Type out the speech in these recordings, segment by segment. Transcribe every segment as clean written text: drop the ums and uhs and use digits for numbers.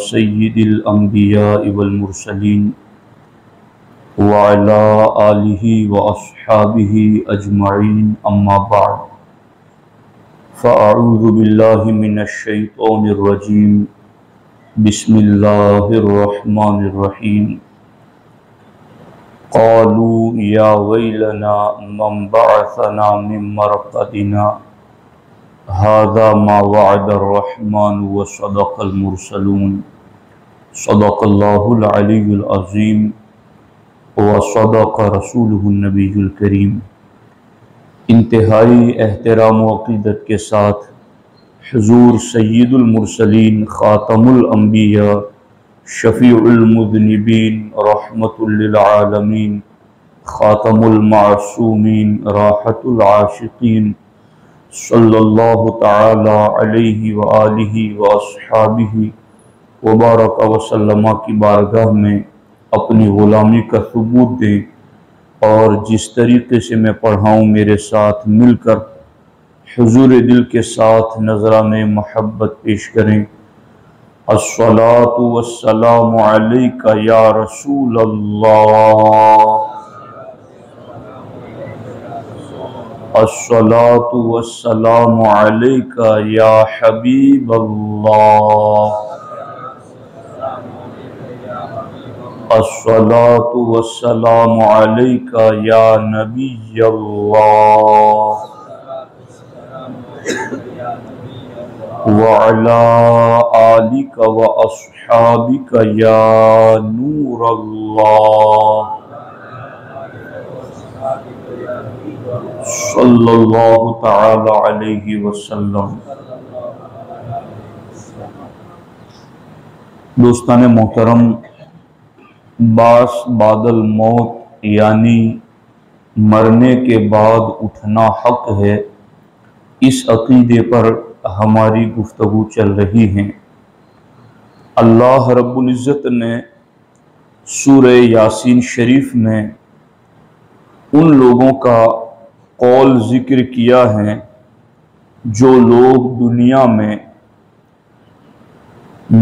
सय्यिदिल अंबिया वल मुरसलीन व अला आलिहि व अस्हाबिहि अजमईन अम्मा बाद फ़अऊज़ु बिल्लाहि मिनश शैतानिर रजीम बिस्मिल्लाहिर रहमानिर रहीम क़ालू या वैलना मन बअसना मिन मरक़दिना हाज़ा मा वअदर रहमान व सदक़ल मुरसलून सदक़ल्लाहुल अलीयुल अज़ीम व सदक़ रसूलुहुन नबियुल करीम। इंतहाई एहतराम व अक़ीदत के साथ हुज़ूर सय्यिदुल मुरसलीन ख़ातमुल अंबिया शफ़ीउल मुज़निबीन रहमतुल लिल आलमीन ख़ातमुल मासूमीन राहतुल आशिक़ीन सल्लल्लाहु तआला अलैहि व आलिहि व अस्हाबिहि व बारक व सल्लम की बारगाह में अपनी ग़ुलामी का सबूत दें और जिस तरीके से मैं पढ़ाऊँ मेरे साथ मिलकर हुज़ूर दिल के साथ नज़राने महब्बत पेश करें। अस्सलातु वस्सलामु अलैका या रसूल अल्लाह, अस्सलातु वस्सलामु अलैका या हबीब अल्लाह, अस्सलातु वस्सलामु अलैका या नबी अल्लाह व अला आलिका व अस्हाबिका या नूर अल्लाह सल्लल्लाहु तआला अलैहि वसल्लम। दोस्तान मोहतरम, बास बादल मौत यानी मरने के बाद उठना हक है, इस अकीदे पर हमारी गुफ्तगू चल रही है। अल्लाह रब्बुल इज़्ज़त ने सूरह यासीन शरीफ में उन लोगों का कौल ज़िक्र किया है जो लोग दुनिया में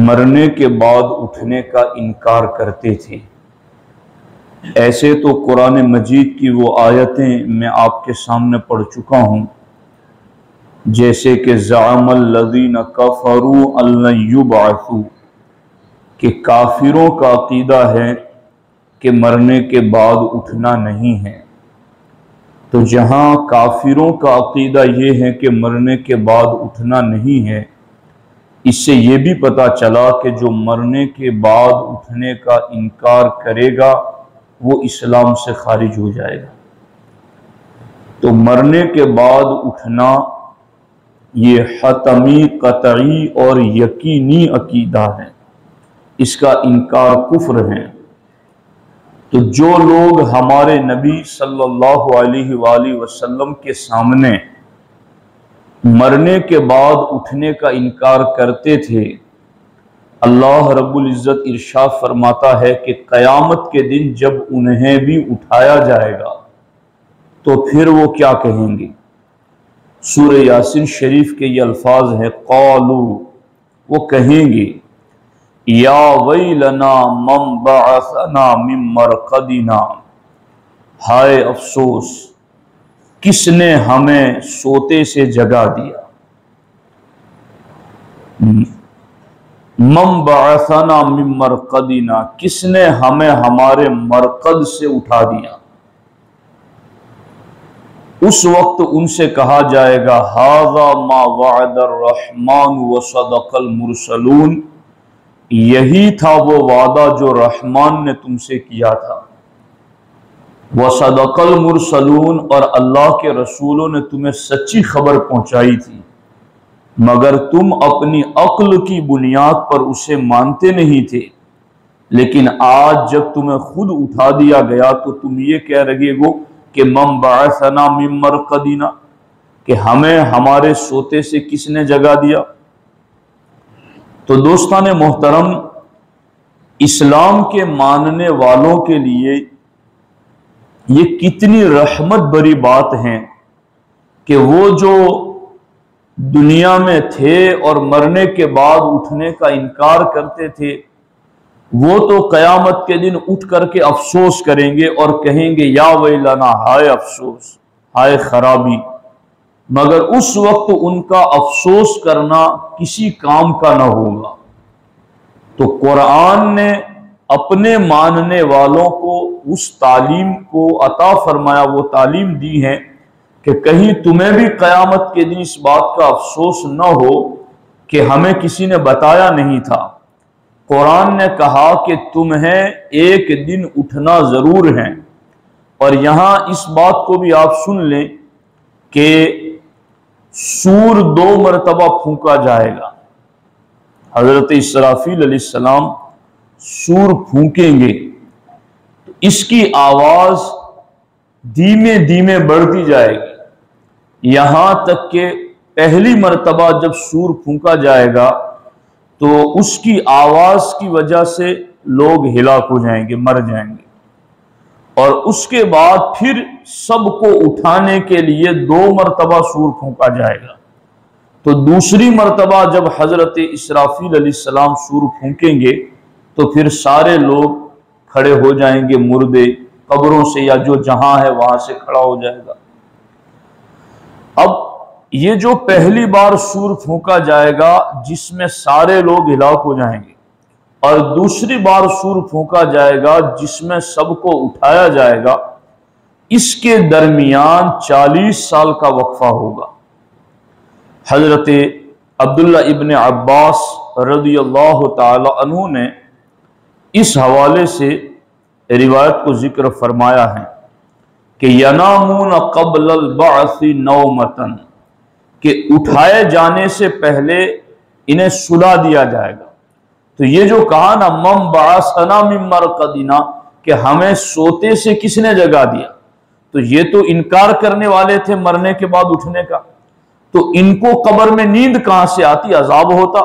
मरने के बाद उठने का इनकार करते थे। ऐसे तो कुरान मजीद की वो आयतें मैं आपके सामने पढ़ चुका हूँ, जैसे कि ज़अमल लज़ीना कफ़रू अल्लन युबअसू, कि काफिरों का अकीदा है कि मरने के बाद उठना नहीं है। तो जहाँ काफिरों का अकीदा ये है कि मरने के बाद उठना नहीं है, इससे ये भी पता चला कि जो मरने के बाद उठने का इनकार करेगा वो इस्लाम से खारिज हो जाएगा। तो मरने के बाद उठना ये हतमी कतई और यकीनी अकीदा है, इसका इनकार कुफ्र है। तो जो लोग हमारे नबी सल्लल्लाहु अलैहि वसल्लम के सामने मरने के बाद उठने का इनकार करते थे, अल्लाह रब्बुल इज़्ज़त इरशाद फरमाता है कि क़यामत के दिन जब उन्हें भी उठाया जाएगा तो फिर वो क्या कहेंगे। सूरह यासीन शरीफ के ये अल्फाज हैं, क़ालू, वो कहेंगे, या वैलना मन बअसना मिन मरक़दिना, हाय अफसोस किसने हमें सोते से जगा दिया। मन बअसना मिन मरक़दिना, किसने हमें हमारे मरक़द से उठा दिया। उस वक्त उनसे कहा जाएगा, हाज़ा मा वअदर रहमान व सदक़ल मुरसलून, यही था वो वादा जो रहमान ने तुमसे किया था, व सदक़ल मुरसलून, और अल्लाह के रसूलों ने तुम्हें सच्ची खबर पहुंचाई थी, मगर तुम अपनी अक्ल की बुनियाद पर उसे मानते नहीं थे। लेकिन आज जब तुम्हें खुद उठा दिया गया तो तुम ये कह रहे हो कि मन बअसना मिन मरक़दिना, कि हमें हमारे सोते से किसने जगा दिया। तो दोस्तान मोहतरम, इस्लाम के मानने वालों के लिए ये कितनी रहमत भरी बात है कि वो जो दुनिया में थे और मरने के बाद उठने का इनकार करते थे, वो तो कयामत के दिन उठ करके अफसोस करेंगे और कहेंगे या वैलना, हाय अफसोस, हाय खराबी। मगर उस वक्त उनका अफसोस करना किसी काम का न होगा। तो कुरान ने अपने मानने वालों को उस तालीम को अता फरमाया, वो तालीम दी है कि कहीं तुम्हें भी कयामत के दिन इस बात का अफसोस न हो कि हमें किसी ने बताया नहीं था। कुरान ने कहा कि तुम्हें एक दिन उठना जरूर है। और यहां इस बात को भी आप सुन लें कि सूर 2 मरतबा फूंका जाएगा। हजरत इसराफील अलैहिस्सलाम सूर फूंकेंगे तो इसकी आवाज धीमे धीमे बढ़ती जाएगी, यहां तक कि पहली मरतबा जब सूर फूंका जाएगा तो उसकी आवाज की वजह से लोग हिलाक हो जाएंगे, मर जाएंगे। और उसके बाद फिर सबको उठाने के लिए 2 मरतबा सूर फूंका जाएगा। तो दूसरी मरतबा जब हजरत इसराफील अलैहिस्सलाम सूर फूंकेंगे तो फिर सारे लोग खड़े हो जाएंगे, मुर्दे कब्रों से या जो जहां है वहां से खड़ा हो जाएगा। अब ये जो पहली बार सूर फूंका जाएगा जिसमें सारे लोग हिलाक हो जाएंगे, और दूसरी बार सूर फूंका जाएगा जिसमें सबको उठाया जाएगा, इसके दरमियान 40 साल का वक्फा होगा। हजरत अब्दुल्ला इब्न अब्बास रज़ियल्लाहु ताला अन्हु ने इस हवाले से रिवायत को जिक्र फरमाया है कि यनामून क़ब्लल बअसी नौमतन, कि उठाए जाने से पहले इन्हें सुला दिया जाएगा। तो ये जो कहा ना मम बअसना मिन मरक़दिना, कि हमें सोते से किसने जगा दिया, तो ये तो इनकार करने वाले थे मरने के बाद उठने का। तो इनको कब्र में नींद कहां से आती, अजाब होता।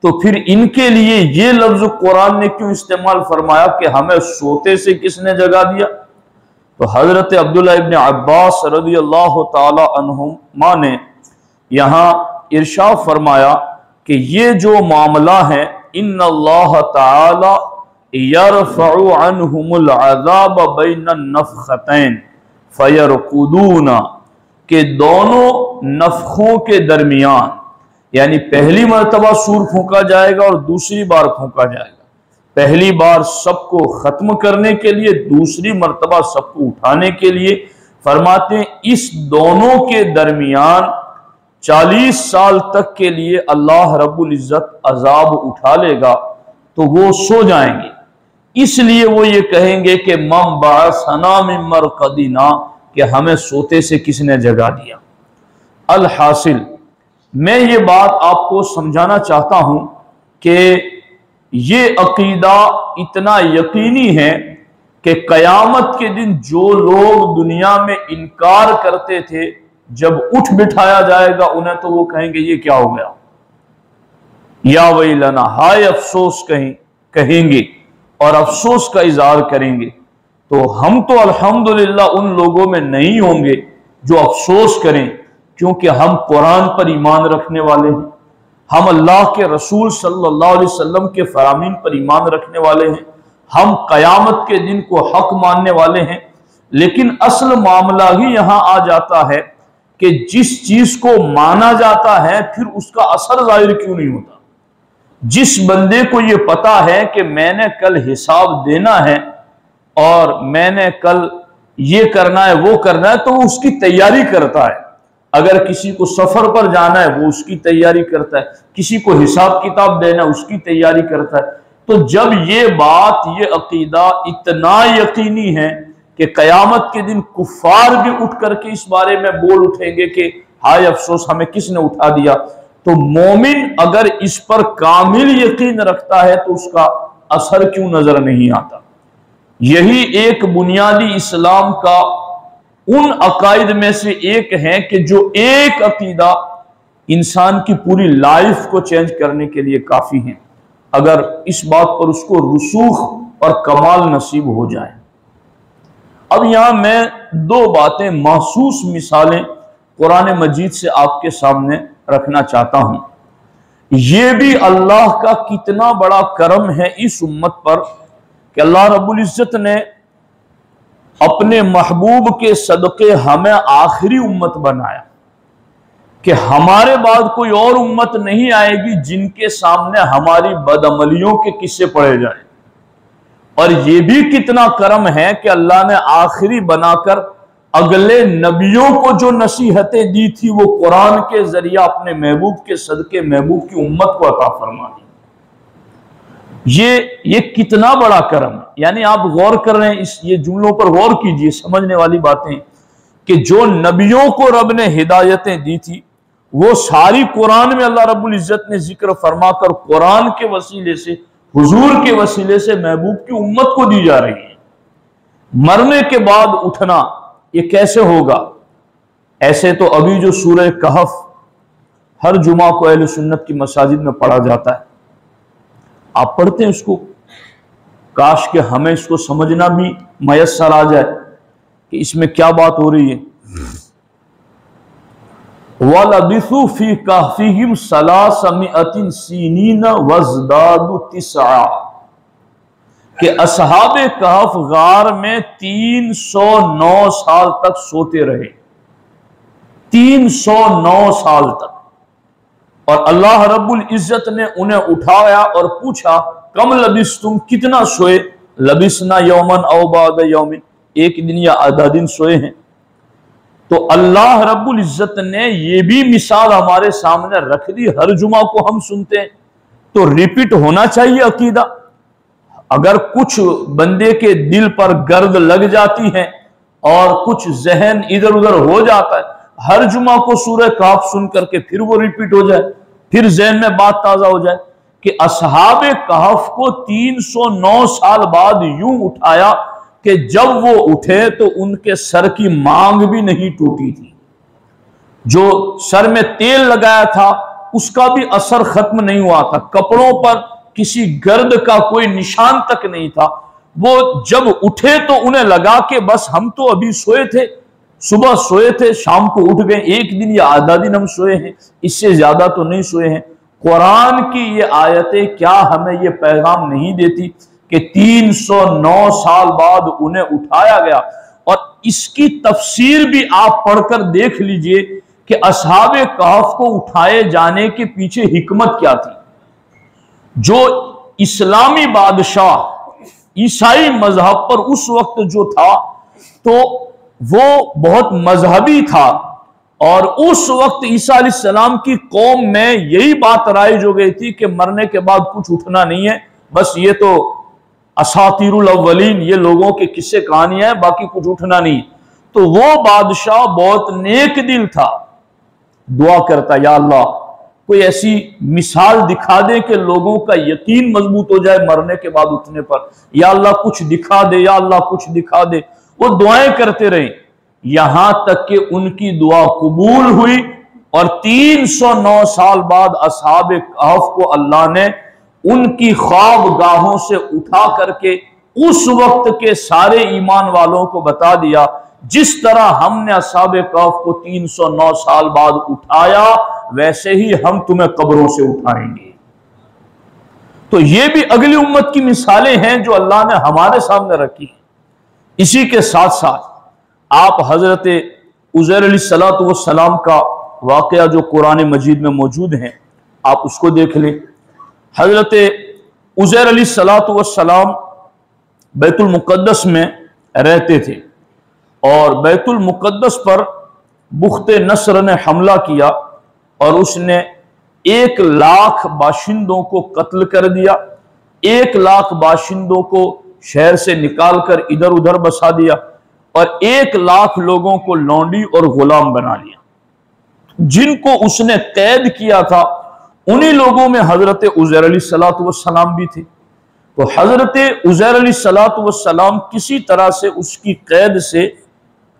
तो फिर इनके लिए ये लफ्ज कुरान ने क्यों इस्तेमाल फरमाया कि हमें सोते से किसने जगा दिया। तो हजरत अब्दुल्ला इब्न अब्बास रज़ियल्लाहु ताला अन्हुमा ने यहां इरशाद फरमाया कि ये जो मामला है, इन्नल्लाह ताला यरफ़उ अन्हुमुल अज़ाब बैनन नफ़ख़तैन फ़यरक़ुदूना, के दोनों नफ़ख़ों के दरमियान, यानी पहली मरतबा सूर फूंका जाएगा और दूसरी बार फूंका जाएगा। पहली बार सबको खत्म करने के लिए, दूसरी मरतबा सबको उठाने के लिए। फरमाते हैं इस दोनों के दरमियान 40 साल तक के लिए अल्लाह रब्बुल इज्जत अजाब उठा लेगा, तो वो सो जाएंगे। इसलिए वो ये कहेंगे कि मम बअसना मिन मरक़दिना, कि हमें सोते से किसने जगा दिया। अल हासिल, मैं ये बात आपको समझाना चाहता हूं कि ये अकीदा इतना यकीनी है कि कयामत के दिन जो लोग दुनिया में इनकार करते थे, जब उठ बिठाया जाएगा उन्हें तो वो कहेंगे ये क्या हो गया, या वैलना, हाय अफसोस कहेंगे और अफसोस का इजहार करेंगे। तो हम तो अल्हम्दुलिल्लाह उन लोगों में नहीं होंगे जो अफसोस करें, क्योंकि हम कुरान पर ईमान रखने वाले हैं, हम अल्लाह के रसूल सल्लल्लाहु अलैहि वसल्लम के फरामीन पर ईमान रखने वाले हैं, हम कयामत के दिन को हक मानने वाले हैं। लेकिन असल मामला ही यहां आ जाता है कि जिस चीज को माना जाता है फिर उसका असर जाहिर क्यों नहीं होता। जिस बंदे को यह पता है कि मैंने कल हिसाब देना है और मैंने कल ये करना है वो करना है, तो वो उसकी तैयारी करता है। अगर किसी को सफर पर जाना है वो उसकी तैयारी करता है, किसी को हिसाब किताब देना है उसकी तैयारी करता है। तो जब ये बात, ये अकीदा इतना यकीनी है कि कयामत के दिन कुफार भी उठ करके इस बारे में बोल उठेंगे कि हाय अफसोस हमें किसने उठा दिया, तो मोमिन अगर इस पर कामिल यकीन रखता है तो उसका असर क्यों नजर नहीं आता। यही एक बुनियादी इस्लाम का उन अकायद में से एक है कि जो एक अकीदा इंसान की पूरी लाइफ को चेंज करने के लिए काफी है, अगर इस बात पर उसको रुसूख और कमाल नसीब हो जाए। अब यहां मैं 2 बातें, महसूस मिसालें कुरान मजीद से आपके सामने रखना चाहता हूं। ये भी अल्लाह का कितना बड़ा करम है इस उम्मत पर कि अल्लाह रब्बुल इज्जत ने अपने महबूब के सदके हमें आखिरी उम्मत बनाया कि हमारे बाद कोई और उम्मत नहीं आएगी जिनके सामने हमारी बदअमलियों के किस्से पढ़े जाए। और यह भी कितना करम है कि अल्लाह ने आखिरी बनाकर अगले नबियों को जो नसीहतें दी थी वो कुरान के जरिए अपने महबूब के सदके महबूब की उम्मत को अता फरमा दी। ये कितना बड़ा करम है। यानी आप गौर कर रहे हैं, ये जुमलों पर गौर कीजिए, समझने वाली बातें कि जो नबियों को रब ने हिदायतें दी थी वो सारी कुरान में अल्लाह रब्बुल इज्जत ने जिक्र फरमाकर कुरान के वसीले से, हुजूर के वसीले से महबूब की उम्मत को दी जा रही है। मरने के बाद उठना ये कैसे होगा? ऐसे तो अभी जो सूरह कहफ हर जुमा को अहले सुन्नत की मसाजिद में पढ़ा जाता है, आप पढ़ते हैं उसको। काश के हमें इसको समझना भी मयस्सर आ जाए कि इसमें क्या बात हो रही है। वलबिसु फी कहफिहिम सलासमिअतिन सीनीन वज़दादु तिसआ, कि असहाबे कहफ गार में 309 साल तक सोते रहे, 309 साल तक। और अल्लाह रब्बुल इज्जत ने उन्हें उठाया और पूछा कम लबिस, तुम कितना सोए? लबिसना यौमन औ बाद यौमिन, एक दिन या आधा दिन सोए हैं। तो अल्लाह रब्बुल इज्जत ने ये भी मिसाल हमारे सामने रख दी। हर जुमा को हम सुनते हैं तो रिपीट होना चाहिए अकीदा। अगर कुछ बंदे के दिल पर गर्द लग जाती है और कुछ जहन इधर उधर हो जाता है, हर जुमा को सूरह कहफ सुन करके फिर वो रिपीट हो जाए, फिर जहन में बात ताजा हो जाए कि असहाबे कहफ को 309 साल बाद यूं उठाया कि जब वो उठे तो उनके सर की मांग भी नहीं टूटी थी। जो सर में तेल लगाया था उसका भी असर खत्म नहीं हुआ था, कपड़ों पर किसी गर्द का कोई निशान तक नहीं था। वो जब उठे तो उन्हें लगा कि बस हम तो अभी सोए थे, सुबह सोए थे, शाम को उठ गए, एक दिन या आधा दिन हम सोए हैं, इससे ज्यादा तो नहीं सोए हैं। कुरान की ये आयतें क्या हमें ये पैगाम नहीं देती कि 309 साल बाद उन्हें उठाया गया? और इसकी तफसीर भी आप पढ़कर देख लीजिए कि असहाबे कहफ को उठाए जाने के पीछे हिकमत क्या थी। जो इस्लामी बादशाह ईसाई मजहब पर उस वक्त जो था तो वो बहुत मजहबी था, और उस वक्त ईसा अलैहिस्सलाम की कौम में यही बात राइज हो गई थी कि मरने के बाद कुछ उठना नहीं है, बस ये तो असातीरुल अव्वलीन, ये लोगों के किस्से कहानियां हैं, बाकी कुछ उठना नहीं। तो वो बादशाह बहुत नेक दिल था, दुआ करता या अल्लाह कोई ऐसी मिसाल दिखा दे कि लोगों का यकीन मजबूत हो जाए मरने के बाद उठने पर, या अल्लाह कुछ दिखा दे, या अल्लाह कुछ दिखा दे। वो दुआएं करते रहे, यहां तक कि उनकी दुआ कबूल हुई और 309 साल बाद असहाबे कहफ को अल्लाह ने उनकी ख्वाब गाहों से उठा करके उस वक्त के सारे ईमान वालों को बता दिया, जिस तरह हमने असहाबे कहफ को 309 साल बाद उठाया वैसे ही हम तुम्हें कब्रों से उठाएंगे। तो ये भी अगली उम्मत की मिसालें हैं जो अल्लाह ने हमारे सामने रखी हैं। इसी के साथ साथ आप हजरत उज़ैर अलैहिस्सलातु वस्सलाम का वाकया जो कुरान मजीद में मौजूद है आप उसको देख लें। हजरत उज़ैर अलैहिस्सलातु वस्सलाम बैतुल मुक़द्दस में रहते थे और बैतुल मुक़द्दस पर बुख्ते नस्र ने हमला किया और उसने 1 लाख बाशिंदों को कत्ल कर दिया, 1 लाख बाशिंदों को शहर से निकालकर इधर उधर बसा दिया और 1 लाख लोगों को लौंडी और गुलाम बना लिया। जिनको उसने कैद किया था उन्हीं लोगों में हजरत उज़ैर अलैहिस्सलातु वस्सलाम भी थे। तो हजरत उज़ैर अलैहिस्सलातु वस्सलाम किसी तरह से उसकी कैद से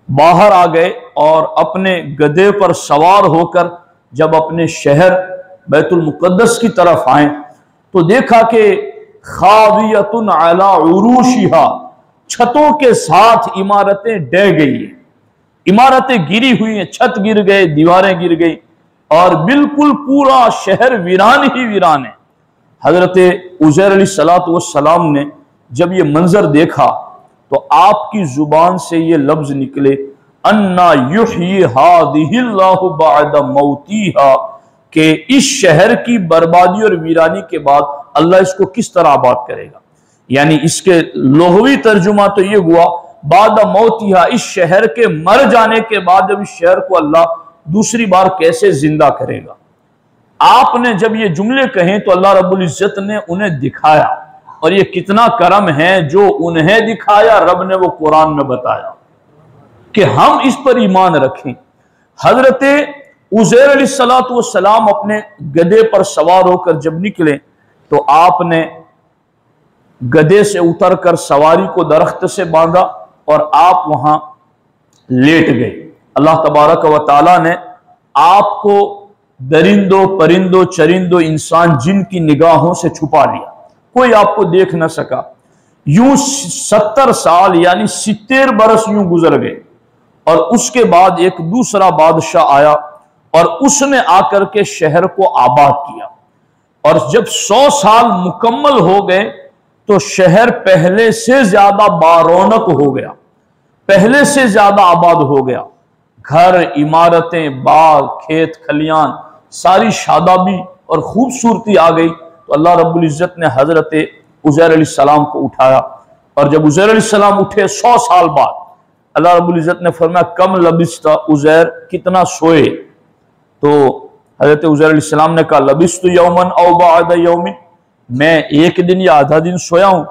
बाहर आ गए और अपने गधे पर सवार होकर जब अपने शहर बैतुल मुक़द्दस की तरफ आए तो देखा कि खावियतुन अला उरूशिहा, छतों के साथ इमारतें ढह गई हैं, इमारतें गिरी हुई हैं, छत गिर गए, दीवारें गिर गई और बिल्कुल पूरा शहर वीरान ही वीरान है। हजरत उज़ैर अलैहिस्सलाम ने जब ये मंजर देखा तो आपकी जुबान से ये लफ्ज निकले, अन्ना युहयी हादिहिल्लाहु बअद मौतिहा, कि इस शहर की बर्बादी और वीरानी के बाद अल्लाह इसको किस तरह आबाद करेगा। यानी इसके लोहवी तर्जुमा तो ये हुआ, बाद मौतिहा, इस शहर के मर जाने के बाद जब इस शहर को अल्लाह दूसरी बार कैसे जिंदा करेगा। आपने जब ये जुमले कहे तो अल्लाह रब्बुल इज्जत ने उन्हें दिखाया, और ये कितना करम है जो उन्हें दिखाया रब ने वो कुरान में बताया कि हम इस पर ईमान रखें। हजरत उज़ैर अलैहिस्सलाम अपने गधे पर सवार होकर जब निकले तो आपने गधे से उतरकर सवारी को दरख्त से बांधा और आप वहां लेट गए। अल्लाह तबारक व तआला ने आपको दरिंदों परिंदों चरिंदों इंसान जिन की निगाहों से छुपा लिया, कोई आपको देख न सका। यूं 70 साल यानी 70 बरस यूं गुजर गए, और उसके बाद एक दूसरा बादशाह आया और उसने आकर के शहर को आबाद किया। और जब 100 साल मुकम्मल हो गए तो शहर पहले से ज्यादा बारौनक हो गया, पहले से ज्यादा आबाद हो गया। घर, इमारतें, बाग, खेत खलियान, सारी शादाबी और खूबसूरती आ गई। तो अल्लाह रब्बुल इज्जत ने हजरत उज़ैर अलैहिस्सलाम को उठाया, और जब उज़ैर अलैहिस्सलाम उठे 100 साल बाद, अल्लाह रब्बुल इज्जत ने फरमाया, कम लबिस्ता उज़ैर, कितना सोए। तो हजरत उज़ैर अलैहिस्सलाम ने कहा, लबिस्तु यौमन औ बअद यौमिन, मैं एक दिन या आधा दिन सोया हूं।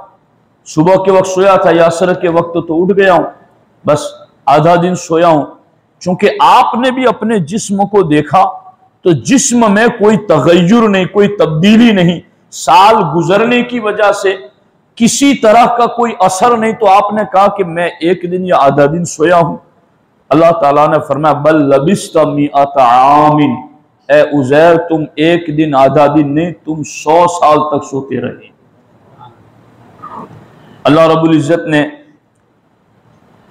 सुबह के वक्त सोया था या असर के वक्त तो उठ गया हूं, बस आधा दिन सोया हूं। चूंकि आपने भी अपने जिस्म को देखा तो जिस्म में कोई तगय्युर नहीं, कोई तब्दीली नहीं, साल गुजरने की वजह से किसी तरह का कोई असर नहीं। तो आपने कहा कि मैं एक दिन या आधा दिन सोया हूं। अल्लाह ताला ने फरमाया, बल लबिस्त मिअत आमिन, ए उज़ैर तुम एक दिन आधा दिन नहीं, तुम 100 साल तक सोते रहे। अल्लाह रब्बुल इज्जत ने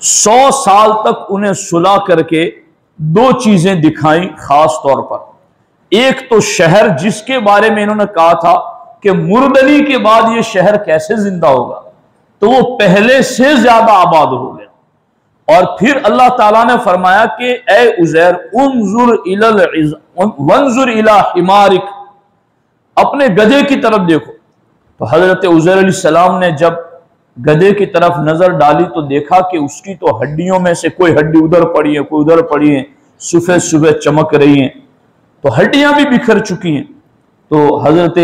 100 साल तक उन्हें सुला करके 2 चीजें दिखाई खास तौर पर। एक तो शहर जिसके बारे में इन्होंने कहा था कि मुर्दनी के बाद यह शहर कैसे जिंदा होगा, तो वो पहले से ज्यादा आबाद हो गया। और फिर अल्लाह ताला ने फरमाया कि ए उज़ैर वंजुर इला हिमारिक, अपने गधे की तरफ देखो। तो हजरत उज़ैर अलैहिस्सलाम ने जब गधे की तरफ नजर डाली तो देखा कि उसकी तो हड्डियों में से कोई हड्डी उधर पड़ी है, कोई उधर पड़ी है, सुबह सुबह चमक रही हैं, तो हड्डियां भी बिखर चुकी हैं। तो हजरत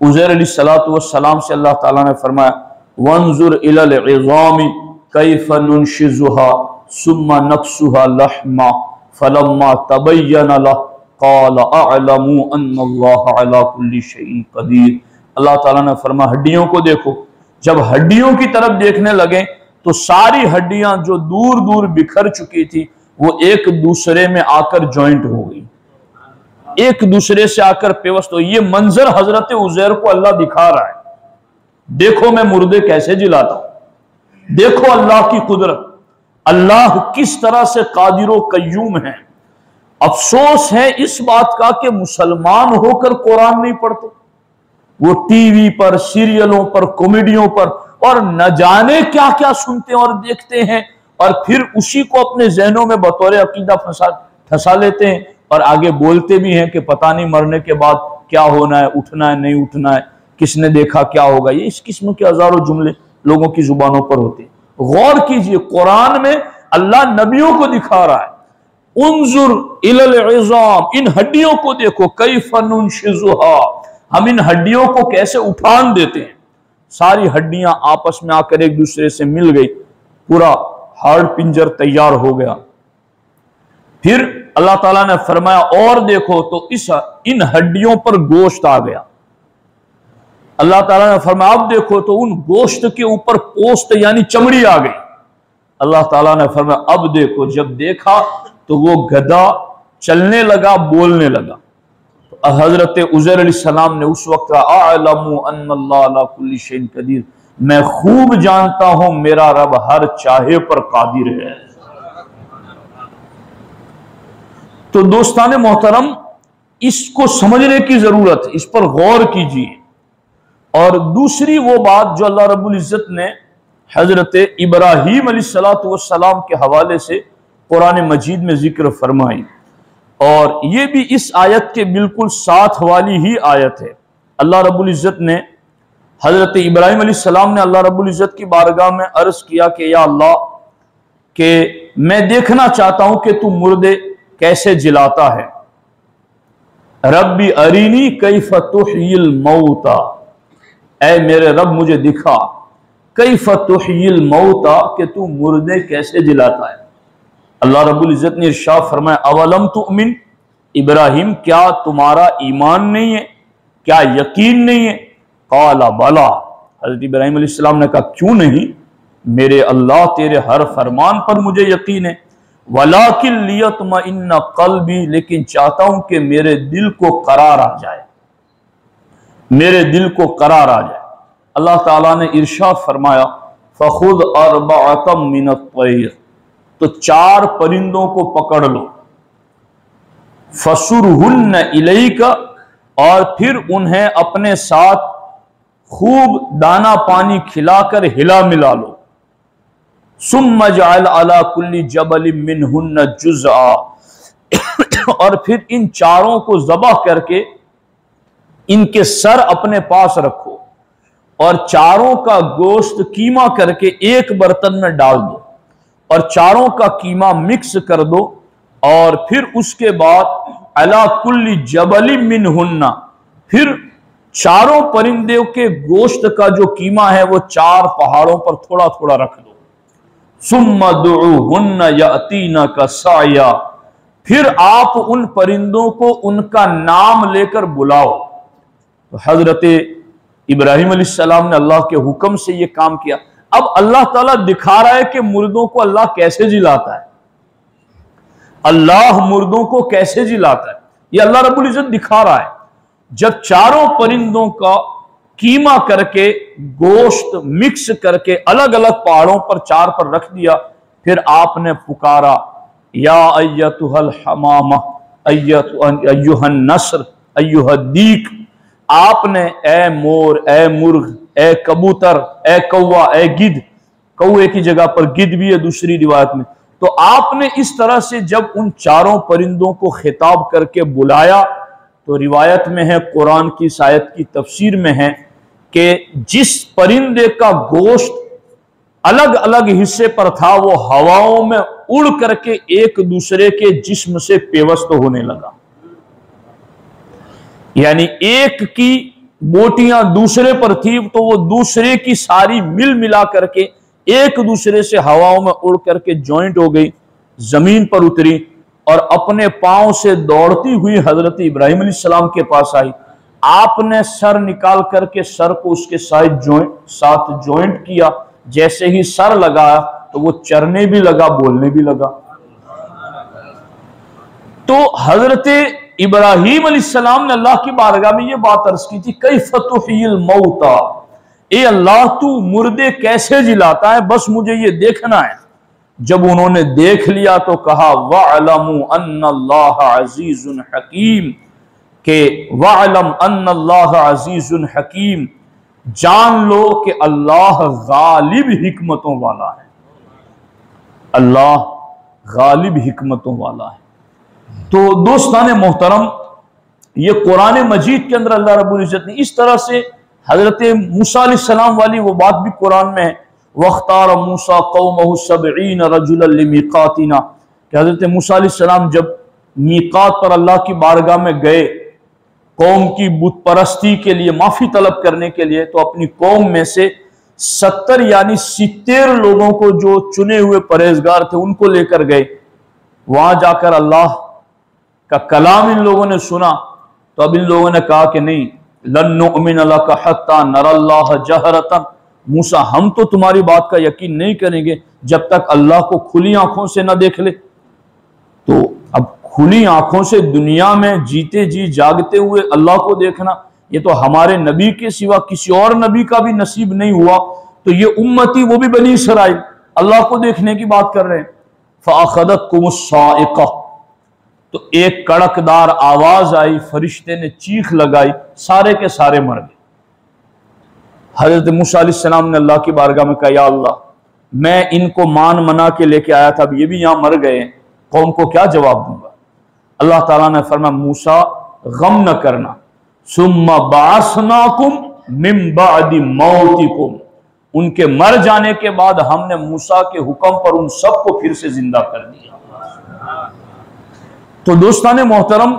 उज़ैर अलैहिस्सलाम से अल्लाह ताला ने फरमाया, वंजुर इलल इज़ामी कैफ नुनशिजुहा सुम्मा नक्सुहा लहमा फलम्मा तबय्यन लह क़ाल अअलमु अन्नल्लाह अला कुल्ली शैइन क़दीर। अल्लाह ताला ने फरमाया, हड्डियों को देखो। जब हड्डियों की तरफ देखने लगे तो सारी हड्डियां जो दूर दूर बिखर चुकी थी वो एक दूसरे में आकर ज्वाइंट हो गई, एक दूसरे से आकर पेवस्त हो। ये मंजर हजरत उज़ैर को अल्लाह दिखा रहा है, देखो मैं मुर्दे कैसे जिलाता हूं, देखो अल्लाह की कुदरत, अल्लाह किस तरह से कादिर कय्यूम है। अफसोस है इस बात का कि मुसलमान होकर कुरान नहीं पढ़ते, वो टीवी पर, सीरियलों पर, कॉमेडियों पर और न जाने क्या क्या सुनते हैं और देखते हैं, और फिर उसी को अपने जहनों में बतौर अकीदा फंसा लेते हैं, और आगे बोलते भी हैं कि पता नहीं मरने के बाद क्या होना है, उठना है नहीं उठना है, किसने देखा क्या होगा। ये इस किस्म के हजारों जुमले लोगों की जुबानों पर होते हैं। गौर कीजिए, कुरान में अल्लाह नबियों को दिखा रहा है, उन्जुर इलल इज़ाम, इन हड्डियों को देखो, कैफ़ नुनशिजुहा, हम इन हड्डियों को कैसे उठान देते हैं। सारी हड्डियां आपस में आकर एक दूसरे से मिल गई, पूरा हार्ड पिंजर तैयार हो गया। फिर अल्लाह ताला ने फरमाया, और देखो तो इन हड्डियों पर गोश्त आ गया। अल्लाह ताला ने फरमाया, अब देखो तो उन गोश्त के ऊपर पोस्त यानी चमड़ी आ गई। अल्लाह ताला ने फरमाया, अब देखो, जब देखा तो वो गधा चलने लगा, बोलने लगा। हजरत उज़ैर अलैहिस्सलाम ने उस वक्त कहा, अअलमु अन्नल्लाह अला कुल्ली शैइन क़दीर, मैं खूब जानता हूं मेरा रब हर चाहे पर कादिर है। तो दोस्ताने मोहतरम, इसको समझने की जरूरत है, इस पर गौर कीजिए। और दूसरी वो बात जो अल्लाह रब्बुल इज्जत ने हजरत इब्राहीम अलैहिस्सलातु वस्सलाम के हवाले से कुरान मजीद में जिक्र फरमाई, और ये भी इस आयत के बिल्कुल साथ वाली ही आयत है। अल्लाह रब्बुल इज्जत ने हजरत इब्राहीम अलैहिस्सलाम ने अल्लाह रब्बुल इज्जत की बारगाह में अर्ज किया कि या अल्लाह, कि मैं देखना चाहता हूं कि तू मुर्दे कैसे जिलाता है। रब्बी अरीनी कैफ तुह्यिल मौता, ऐ मेरे रब मुझे दिखा, कैफ तुह्यिल मौता, कि तू मुर्दे कैसे जिलाता है। अल्लाह रब्बुल इज्जत ने इरशाद फरमाया अवलम तुमिन, इब्राहिम क्या तुम्हारा ईमान नहीं है, क्या यकीन नहीं है। काला बला, हजरत इब्राहिम अलैहिस्सलाम ने कहा क्यों नहीं, मेरे अल्लाह तेरे हर फरमान पर मुझे यकीन है। वलाकिन लियतमइन्ना क़ल्बी, लेकिन चाहता हूं कि मेरे दिल को करार आ जाए, मेरे दिल को करार आ जाए। अल्लाह ताला ने इरशाद फरमाया फखुद अर्बअतम मिनत तैर, तो 4 परिंदों को पकड़ लो, फसुरहुन्न इलैका, और फिर उन्हें अपने साथ खूब दाना पानी खिलाकर हिला मिला लो। सुम्मा जअल अला कुल्ली जबलिन मिनहुन्न जुज़आ, और फिर इन चारों को ज़बह करके इनके सर अपने पास रखो, और चारों का गोश्त कीमा करके एक बर्तन में डाल दो, और चारों का कीमा मिक्स कर दो, और फिर उसके बाद अला कुल्ली जबलिन मिनहुन्ना, फिर चारों परिंदों के गोश्त का जो कीमा है वो 4 पहाड़ों पर थोड़ा थोड़ा रख दो। सुम्मा दुउहुन्ना यातीना का साया, फिर आप उन परिंदों को उनका नाम लेकर बुलाओ। तो हजरत इब्राहिम अलैहिस्सलाम ने अल्लाह के हुक्म से ये काम किया। अब अल्लाह ताला दिखा रहा है कि मुर्दों को अल्लाह कैसे जिलाता है, अल्लाह मुर्दों को कैसे जिलाता है, ये अल्लाह रब्बुल इज्जत दिखा रहा है। जब चारों परिंदों का कीमा करके गोश्त मिक्स करके अलग अलग पहाड़ों पर 4 पर रख दिया, फिर आपने पुकारा या अय्यतुहल हमामा अय्युहन नस्र अय्युहद्दीक, आपने ए मोर, ए मुर्ग, ए कबूतर, ए कौवा, ए गिद्ध, कौवे की जगह पर गिद्ध भी है दूसरी रिवायत में, तो आपने इस तरह से जब उन चारों परिंदों को खिताब करके बुलाया, तो रिवायत में है, कुरान की आयत की तफसीर में है कि जिस परिंदे का गोश्त अलग अलग हिस्से पर था वो हवाओं में उड़ करके एक दूसरे के जिस्म से पेवस्त होने लगा, यानी एक की बोटियां दूसरे पर थी तो वो दूसरे की सारी मिल मिला करके एक दूसरे से हवाओं में उड़ करके जॉइंट हो गई, जमीन पर उतरी और अपने पांव से दौड़ती हुई हजरत इब्राहिम अलैहिस्सलाम के पास आई। आपने सर निकाल करके सर को उसके साथ जॉइंट किया, जैसे ही सर लगाया तो वो चरने भी लगा, बोलने भी लगा। तो हजरत इब्राहिम अलैहिस्सलाम ने अल्लाह की बारगाह में ये बात अर्ज की थी, कैफ तुह्यिल मौता, ए अल्लाह तू मुर्दे कैसे जिलाता है, बस मुझे ये देखना है। जब उन्होंने देख लिया तो कहा वअलमु अन्नल्लाह अजीजुन हकीम, के वअलम अन्नल्लाह अजीजुन हकीम, जान लो कि अल्लाह गालिब हिकमतों वाला है, अल्लाह गालिब हिकमतों वाला है। तो दोस्ताने मोहतरम, ये कुरान मजीद के अंदर अल्लाह रब्बुल इज्जत ने इस तरह से हजरत मूसा अलैहिस्सलाम वाली वो बात भी कुरान में है, वख्तार मूसा कौमहु सबईन रजुलन लिमीकातिना, कि हजरत मूसा अलैहिस्सलाम जब मीकात पर अल्लाह की बारगाह में गए कौम की बुत परस्ती के लिए, माफी तलब करने के लिए, तो अपनी कौम में से 70 यानी 70 लोगों को, जो चुने हुए परहेजगार थे, उनको लेकर गए। वहां जाकर अल्लाह का कलाम इन लोगों ने सुना, तो अब इन लोगों ने कहा कि नहीं, लन नुमिन लका हत्ता नरल्लाह जहरतन, मूसा हम तो तुम्हारी बात का यकीन नहीं करेंगे जब तक अल्लाह को खुली आंखों से न देख ले। तो अब खुली आंखों से दुनिया में जीते जी जागते हुए अल्लाह को देखना, ये तो हमारे नबी के सिवा किसी और नबी का भी नसीब नहीं हुआ। तो ये उम्मती, वो भी बनी इसराइल, अल्लाह को देखने की बात कर रहे हैं। फ़अख़ज़तकुमुस्साइक़ा, तो एक कड़कदार आवाज आई, फरिश्ते ने चीख लगाई, सारे के सारे मर गए। हजरत मूसा अलैहिस्सलाम ने अल्लाह की बारगाह में कहा, या अल्लाह, मैं इनको मान मना के लेके आया था, अब ये भी यहां मर गए, कौम को क्या जवाब दूंगा। अल्लाह ताला ने फरमाया, मूसा गम न करना, सुम्मा बासनाकुम मिन बादी मौतिकुम, उनके मर जाने के बाद हमने मूसा के हुक्म पर उन सबको फिर से जिंदा कर दिया। तो दोस्ताने मोहतरम,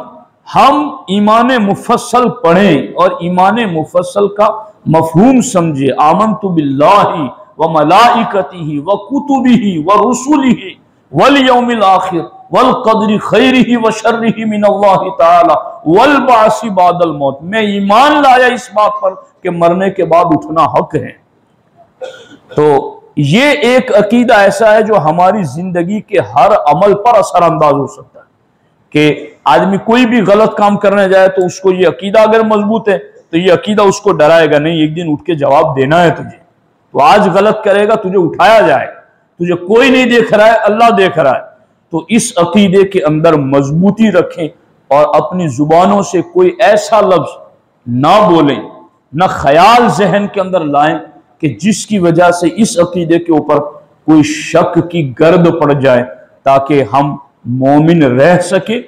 हम ईमान मुफस्सल पढ़ें और ईमान मुफस्सल का मफहूम समझे। आमन्तु बिल्लाहि व मलाइकतिही व कुतुबिही व रुसुलिही वल यौमिल आखिर वल क़द्रि खैरिही व शर्रिही मिनल्लाहि ताला वल बासी बादल मौत। मैं ईमान लाया इस बात पर कि मरने के बाद उठना हक है। तो ये एक अकीदा ऐसा है जो हमारी जिंदगी के हर अमल पर असरअंदाज हो सकता है कि आदमी कोई भी गलत काम करने जाए तो उसको ये अकीदा अगर मजबूत है तो ये अकीदा उसको डराएगा नहीं, एक दिन उठ के जवाब देना है तुझे। तो आज गलत करेगा, तुझे उठाया जाए, तुझे कोई नहीं देख रहा है, अल्लाह देख रहा है। तो इस अकीदे के अंदर मजबूती रखें और अपनी जुबानों से कोई ऐसा लफ्ज ना बोलें, ना ख्याल जहन के अंदर लाएं कि जिसकी वजह से इस अकीदे के ऊपर कोई शक की गर्द पड़ जाए, ताकि हम मोमिन रह सके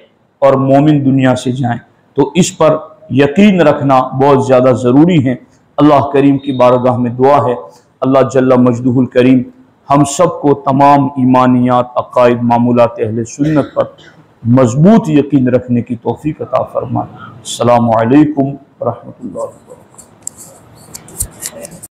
और मोमिन दुनिया से जाएं। तो इस पर यकीन रखना बहुत ज़्यादा ज़रूरी है। अल्लाह करीम की बारगाह में दुआ है, अल्लाह जल्ला मजदूहुल करीम हम सबको तमाम ईमानियात, अकायद, मामूलात अहले सुन्नत पर मजबूत यकीन रखने की तौफीक अता फरमाए। अस्सलामु अलैकुम व रहमतुल्लाह।